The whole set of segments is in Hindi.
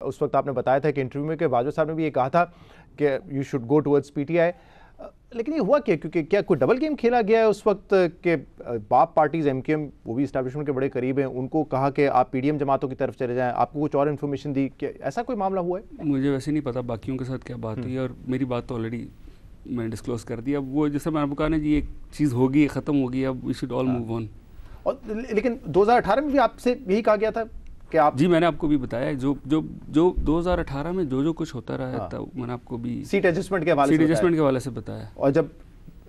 उस वक्त आपने बताया था कि इंटरव्यू में कि बाजवा साहब ने भी ये कहा था कि you should go towards PTI, लेकिन ये हुआ क्या? क्योंकि क्या कोई डबल गेम खेला गया है उस वक्त के बाप पार्टीज एमकेएम वो भी इस्टेब्लिशमेंट के बड़े करीब हैं, उनको कहा कि आप पीडीएम जमातों की तरफ चले जाएं, आपको कुछ और इन्फॉर्मेशन दी, क्या ऐसा कोई मामला हुआ है? मुझे वैसे नहीं पता बाकियों के साथ क्या बात हुई, और मेरी बात तो ऑलरेडी मैंने डिस्क्लोज कर दी। अब वो जैसे मैंने आपको कहा ना जी, एक चीज़ होगी, ख़त्म होगी, अब we should all move on. और लेकिन 2018 में भी आपसे यही कहा गया था कि आप, जी मैंने आपको भी बताया जो 2018 में जो कुछ होता रहा था, मैंने आपको भी सीट एडजस्टमेंट के हवाले से बताया। और जब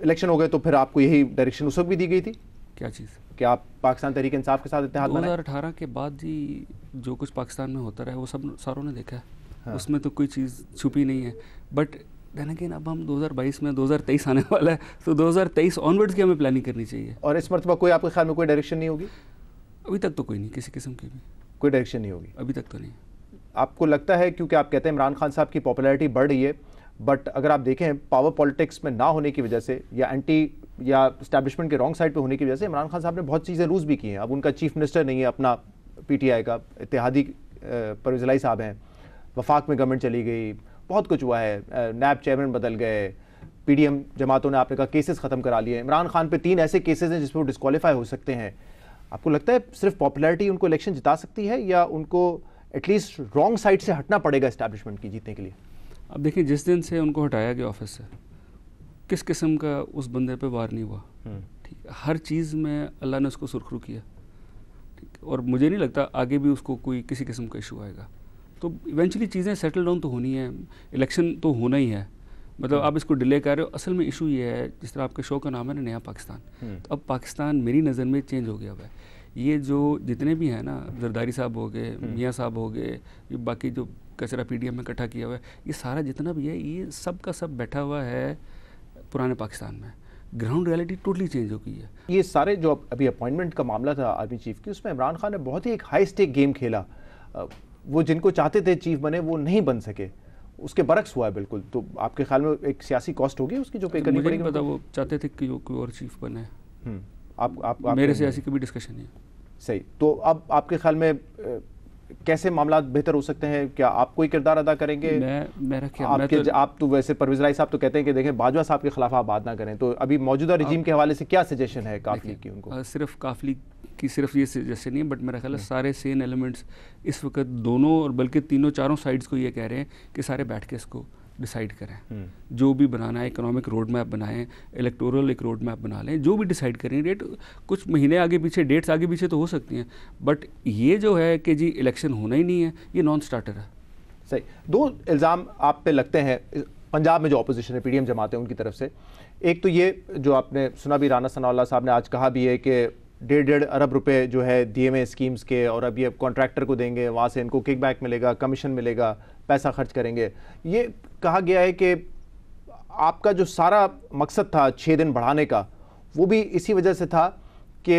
इलेक्शन हो गए तो फिर आपको यही डायरेक्शन उस वक्त भी दी गई थी? क्या चीज़? कि आप पाकिस्तान तहरीक इंसाफ के साथ इत्तेहाद बनाएं? 2018 के बाद जी जो कुछ पाकिस्तान में होता रहा है वो सब सारों ने देखा है। हाँ। उसमें तो कोई चीज़ छुपी नहीं है। बट देन अगेन अब हम 2022 में 2023 आने वाला है, तो 2023 ऑनवर्ड्स की हमें प्लानिंग करनी चाहिए। और इस मरतबा कोई आपके ख्याल में कोई डायरेक्शन नहीं होगी? अभी तक तो कोई नहीं, किसी किस्म की भी कोई डायरेक्शन नहीं होगी अभी तक तो नहीं। आपको लगता है, क्योंकि आप कहते हैं इमरान खान साहब की पॉपुलैरिटी बढ़ रही है, बट अगर आप देखें पावर पॉलिटिक्स में ना होने की वजह से या एंटी या एस्टैब्लिशमेंट के रॉन्ग साइड पे होने की वजह से इमरान खान साहब ने बहुत चीज़ें लूज़ भी की हैं। अब उनका चीफ मिनिस्टर नहीं है अपना पीटीआई का, इत्तेहादी परवेज़ इलाही साहब हैं, वफाक में गवर्नमेंट चली गई, बहुत कुछ हुआ है, नैब चेयरमैन बदल गए, पीडीएम जमातों ने आपने कहा केसेस ख़त्म करा लिए, इमरान खान पे 3 ऐसे केसेस हैं जिसमें वो डिस्क्वालीफाई हो सकते हैं। आपको लगता है सिर्फ पॉपुलैरिटी उनको इलेक्शन जिता सकती है या उनको एटलीस्ट रॉन्ग साइड से हटना पड़ेगा एस्टैब्लिशमेंट की जीतने के लिए? अब देखिए, जिस दिन से उनको हटाया गया ऑफिस से, किस किस्म का उस बंदे पे वार नहीं हुआ। ठीक है, हर चीज़ में अल्लाह ने उसको सुरखरू किया। ठीक, और मुझे नहीं लगता आगे भी उसको कोई किसी किस्म का इशू आएगा। तो इवेंचुअली चीज़ें सेटल डाउन तो होनी है, इलेक्शन तो होना ही है। मतलब आप इसको डिले कर रहे हो, असल में इशू ये है, जिस तरह आपके शो का नाम है ना नया पाकिस्तान, तो अब पाकिस्तान मेरी नज़र में चेंज हो गया हुआ है। ये जो जितने भी हैं ना, जरदारी साहब हो गए, मियाँ साहब हो गए, ये बाकी जो कचरा पीडीएम में इकट्ठा किया हुआ है, ये सारा जितना भी है, ये सब का सब बैठा हुआ है पुराने पाकिस्तान में। ग्राउंड रियलिटी टोटली चेंज हो गई है। ये सारे जो अभी अपॉइंटमेंट का मामला था आर्मी चीफ की, उसमें इमरान खान ने बहुत ही एक हाई स्टेक गेम खेला। वो जिनको चाहते थे चीफ बने वो नहीं बन सके, उसके बरक्स हुआ है बिल्कुल। तो आपके ख्याल में एक सियासी कॉस्ट होगी उसकी जो पे करनी पड़ेगी? मुझे पता वो चाहते थे कि कोई और चीफ बने। आप मेरे सियासी कभी डिस्कशन नहीं। सही, तो अब आपके ख्याल में कैसे मामला बेहतर हो सकते हैं? क्या आप कोई किरदार अदा करेंगे? मेरा ख्याल आप तो वैसे परवेज़ इलाही साहब तो कहते हैं कि देखें बाजवा साहब के खिलाफ आप बात ना करें, तो अभी मौजूदा रिजीम के हवाले से क्या सजेशन है काफिली की उनको? सिर्फ काफिली की सिर्फ ये सजेशन नहीं है, बट मेरा ख्याल है सारे सेन एलिमेंट्स इस वक्त दोनों और बल्कि तीनों चारों साइड्स को ये कह रहे हैं कि सारे बैठ के इसको डिसाइड करें। जो भी बनाना है, इकोनॉमिक रोड मैप बनाएं, इलेक्टोरल एक रोड मैप बना लें, जो भी डिसाइड करें। डेट कुछ महीने आगे पीछे, डेट्स आगे पीछे तो हो सकती हैं, बट ये जो है कि जी इलेक्शन होना ही नहीं है, ये नॉन स्टार्टर है। सही, 2 इल्ज़ाम आप पे लगते हैं पंजाब में जो अपोजिशन है, पीडीएम जमात है उनकी तरफ से। एक तो ये जो आपने सुना भी, राना सनाउल्लाह साहब ने आज कहा भी है कि 1.5 अरब रुपए जो है दिए में स्कीम्स के, और अब ये कॉन्ट्रैक्टर को देंगे, वहाँ से इनको किकबैक मिलेगा, कमीशन मिलेगा, पैसा खर्च करेंगे। ये कहा गया है कि आपका जो सारा मकसद था 6 दिन बढ़ाने का, वो भी इसी वजह से था कि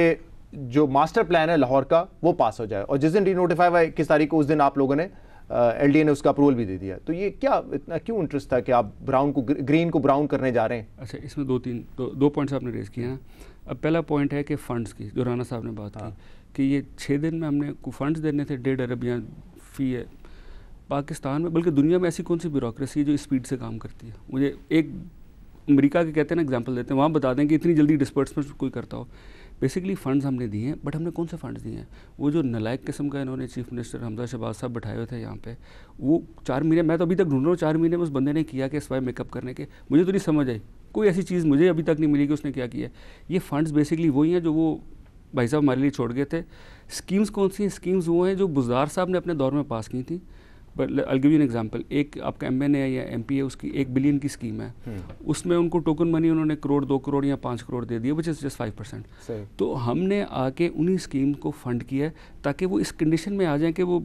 जो मास्टर प्लान है लाहौर का वो पास हो जाए, और जिस दिन रीनोटिफाई हुआ 21 तारीख को, उस दिन आप लोगों ने एलडीए ने उसका अप्रूवल भी दे दिया। तो ये क्या इतना क्यों इंटरेस्ट था कि आप ग्रीन को ब्राउन करने जा रहे हैं? अच्छा, इसमें दो पॉइंट्स आपने रेज किए हैं। अब पहला पॉइंट है कि फ़ंड्स की, जो राना साहब ने बात की कि ये 6 दिन में हमने फंड्स देने थे 1.5 अरब या फ़ी है। पाकिस्तान में बल्कि दुनिया में ऐसी कौन सी ब्यूरोक्रेसी है जो स्पीड से काम करती है? मुझे एक अमेरिका के कहते हैं ना एग्जांपल देते हैं, वहाँ बता दें कि इतनी जल्दी डिस्बर्समेंट कोई करता हो। बेसिकली फ़ंड्स हमने दिए हैं, बट हमने कौन से फ़ंड्स दिए हैं? वो जो नलायक किस्म का इन्होंने चीफ मिनिस्टर हमजा शहबाज साहब बैठाए हुए थे यहाँ पे, वो 4 महीने, मैं तो अभी तक ढूंढ रहा हूँ 4 महीने में उस बंदे ने किया कि सिवाय मेकअप करने के। मुझे तो नहीं समझ आई, कोई ऐसी चीज़ मुझे अभी तक नहीं मिली कि उसने क्या किया। ये फ़ंड्स बेसिकली वही हैं जो वो भाई साहब हमारे लिए छोड़ गए थे। स्कीम्स कौन सी हैं? स्कीम्स वो हैं जो बुज़दार साहब ने अपने दौर में पास की थी। But I give you an example, एक आपका एमएनए है या एमपी है, उसकी 1 बिलियन की स्कीम है, उसमें उनको टोकन मनी उन्होंने 1 करोड़ 2 करोड़ या 5 करोड़ दे दिए, विच इज़ जस्ट 5%। तो हमने आके उन्हीं स्कीम को फंड किया है ताकि वो इस कंडीशन में आ जाएं कि वो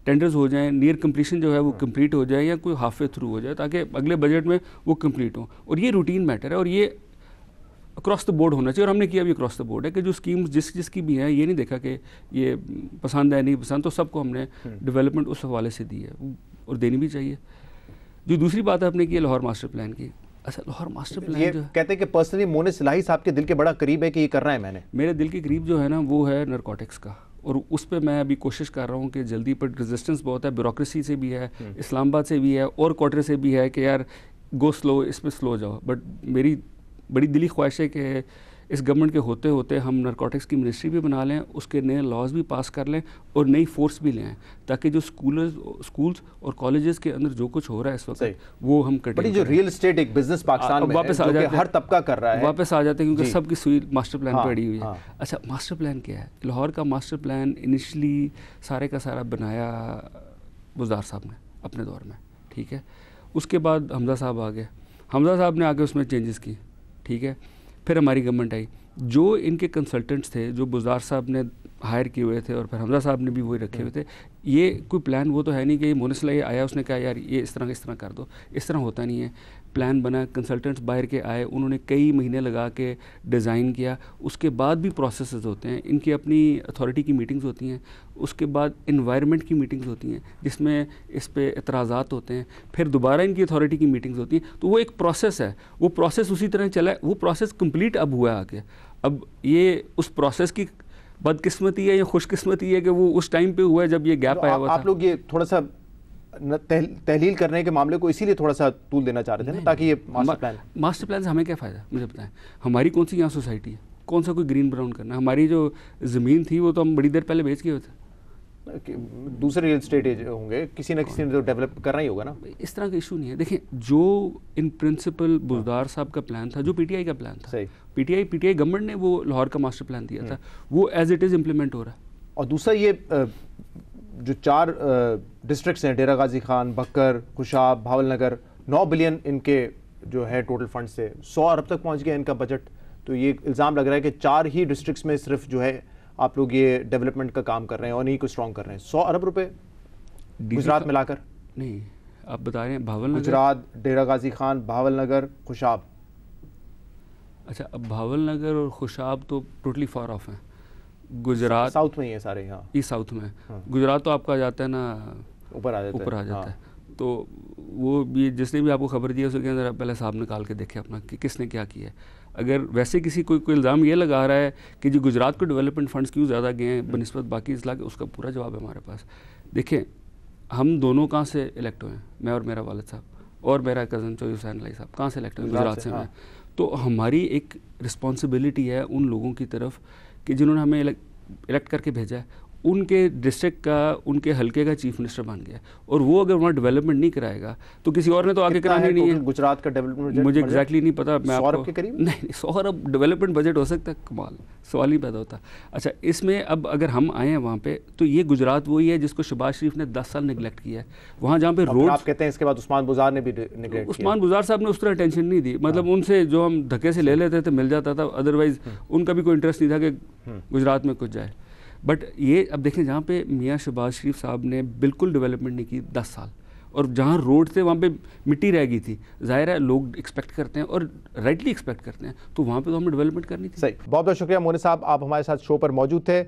टेंडर्स हो जाएं, नियर कंप्लीशन जो है वो कंप्लीट हो जाए या कोई हाफ वे थ्रू हो जाए, ताकि अगले बजट में वो कंप्लीट हो। और ये रूटीन मैटर है और ये अक्रॉस द बोर्ड होना चाहिए, और हमने किया भी अक्रॉस द बोर्ड है कि जो स्कीम्स जिसकी भी है, ये नहीं देखा कि ये पसंद है नहीं पसंद, तो सबको हमने डेवलपमेंट उस हवाले से दी है और देनी भी चाहिए। जो दूसरी बात आपने की लाहौर मास्टर प्लान की, अच्छा लाहौर मास्टर प्लान ये जो कहते हैं कि पर्सनली मोनिस इलाही साहब के दिल के बड़ा करीब है कि ये करना है मैंने। मेरे दिल के करीब जो है ना वो है नरकोटिक्स का, और उस पर मैं अभी कोशिश कर रहा हूँ कि जल्दी, पर रेजिस्टेंस बहुत है, ब्यूरोक्रेसी से भी है, इस्लामाबाद से भी है और क्वार्टर से भी है कि यार गो स्लो, इसमें स्लो जाओ। बट मेरी बड़ी दिली ख्वाहिश है कि इस गवर्नमेंट के होते होते हम नारकोटिक्स की मिनिस्ट्री भी बना लें, उसके नए लॉज भी पास कर लें और नई फोर्स भी ले आएँ, ताकि जो स्कूल्स और कॉलेजेस के अंदर जो कुछ हो रहा है इस वक्त वो हम करें। जो रियल एस्टेट एक बिजनेस पाकिस्तान में वापस आ जाते, हर तबका कर रहा है, वापस आ जाते हैं क्योंकि सबकी सुई मास्टर प्लान पे अड़ी हुई है। हाँ। अच्छा, मास्टर प्लान क्या है? लाहौर का मास्टर प्लान इनिशली सारे का सारा बनाया बुज़दार साहब ने अपने दौर में, ठीक है। उसके बाद हमजा साहब आ गए, हमजा साहब ने आके उसमें चेंजेस की, ठीक है। फिर हमारी गवर्नमेंट आई, जो इनके कंसल्टेंट्स थे जो बुज़दार साहब ने हायर किए हुए थे और फिर हमजा साहब ने भी वही रखे हुए थे। ये कोई प्लान वो तो है नहीं कि ये मोनिस आया उसने कहा यार ये इस तरह कर दो, इस तरह होता नहीं है। प्लान बना, कंसल्टेंट्स बाहर के आए, उन्होंने कई महीने लगा के डिज़ाइन किया, उसके बाद भी प्रोसेसेस होते हैं, इनकी अपनी अथॉरिटी की मीटिंग्स होती हैं, उसके बाद इन्वायरमेंट की मीटिंग्स होती हैं जिसमें इस पे एतराज़ात होते हैं, फिर दोबारा इनकी अथॉरिटी की मीटिंग्स होती हैं। तो वो एक प्रोसेस है, वो प्रोसेस उसी तरह चला है, वो प्रोसेस कंप्लीट अब हुआ है आगे। अब ये उस प्रोसेस की बदकिस्मती है या खुशकिस्मती है कि वो उस टाइम पे हुआ है जब ये गैप आया हुआ था। आप लोग ये थोड़ा सा तहलील करने के मामले को इसीलिए थोड़ा सा तूल देना चाह रहे थे ना, ताकि ये मास्टर प्लान से हमें क्या फ़ायदा, मुझे बताएं। हमारी कौन सी यहाँ सोसाइटी है, कौन सा कोई ग्रीन ब्राउन करना? हमारी जो ज़मीन थी वो तो हम बड़ी देर पहले बेच गए थे। दूसरे रियल एस्टेट होंगे, किसी न किसी ने तो डेवलप करना ही होगा ना। इस तरह का इशू नहीं है। देखिए, जो इन प्रिंसिपल बुज़दार साहब का प्लान था, जो पीटीआई का प्लान था, पीटीआई गवर्नमेंट ने वो लाहौर का मास्टर प्लान दिया था, वो एज इट इज़ इम्प्लीमेंट हो रहा है। और दूसरा ये जो 4 डिस्ट्रिक्ट्स हैं, डेरा गाजी खान, बकर, खुशाब, भावल नगर, 9 बिलियन इनके जो है टोटल फंड से 100 अरब तक पहुंच गया इनका बजट। तो ये इल्ज़ाम लग रहा है कि 4 ही डिस्ट्रिक्ट्स में सिर्फ जो है आप लोग ये डेवलपमेंट का काम कर रहे हैं और नहीं को स्ट्रॉन्ग कर रहे हैं। 100 अरब रुपए गुजरात मिलाकर? नहीं, आप बता रहे हैं भावल नगर, गुजरात, डेरा गाजी खान, भावल नगर, खुशाब। अच्छा, अब भावल नगर और खुशाब तो टोटली फार ऑफ हैं। गुजरात साउथ में ही है सारे, यहाँ ईस्ट साउथ में। गुजरात तो आपका जाता है ना, ऊपर आ जाता है। तो वो भी जिसने भी आपको खबर दी है उसके अंदर पहले साहब निकाल के देखे अपना कि किसने क्या किया है। अगर वैसे किसी कोई इल्ज़ाम ये लगा रहा है कि जी गुजरात को डेवलपमेंट फंड्स क्यों ज़्यादा गए हैं बनिस्बत बाकी इजला के, उसका पूरा जवाब है हमारे पास। देखें, हम दोनों कहाँ से इलेक्ट हुए हैं, मैं और मेरा वालिद साहब और मेरा कज़न चौधरी हुसैन अली साहब कहाँ से इलेक्ट हुए? गुजरात से हैं। तो हमारी एक रिस्पॉन्सिबिलिटी है उन लोगों की तरफ कि जिन्होंने हमें इलेक्ट करके भेजा है, उनके डिस्ट्रिक्ट का, उनके हल्के का चीफ मिनिस्टर बन गया, और वो अगर वहाँ डेवलपमेंट नहीं कराएगा तो किसी और ने तो आगे कराना नहीं है। गुजरात का डेवलपमेंट मुझे एग्जैक्टली नहीं पता, मैं 100 अरब के करीब? नहीं, 100 अरब डेवलपमेंट बजट हो सकता है? कमाल, सवाल ही पैदा होता। अच्छा, इसमें अब अगर हम आए हैं वहाँ पे, तो ये गुजरात वही है जिसको शहबाज शरीफ ने 10 साल निगलेक्ट किया है। वहाँ जहाँ पे रोड, आप कहते हैं इसके बाद उस्मान बुज़ार ने भी निगलेक्ट किया। उस्मान बुज़ार साहब ने उस तरह अटेंशन नहीं दी, मतलब उनसे जो हम धक्के से ले लेते थे मिल जाता था, अदरवाइज उनका भी कोई इंटरेस्ट नहीं था कि गुजरात में कुछ जाए। बट ये अब देखें, जहाँ पे मियाँ शहबाज शरीफ साहब ने बिल्कुल डेवलपमेंट नहीं की 10 साल, और जहाँ रोड थे वहाँ पे मिट्टी रह गई थी, जाहिर है लोग एक्सपेक्ट करते हैं और राइटली एक्सपेक्ट करते हैं, तो वहाँ पे तो हमें डेवलपमेंट करनी थी। सही, बहुत बहुत शुक्रिया मोनी साहब, आप हमारे साथ शो पर मौजूद थे।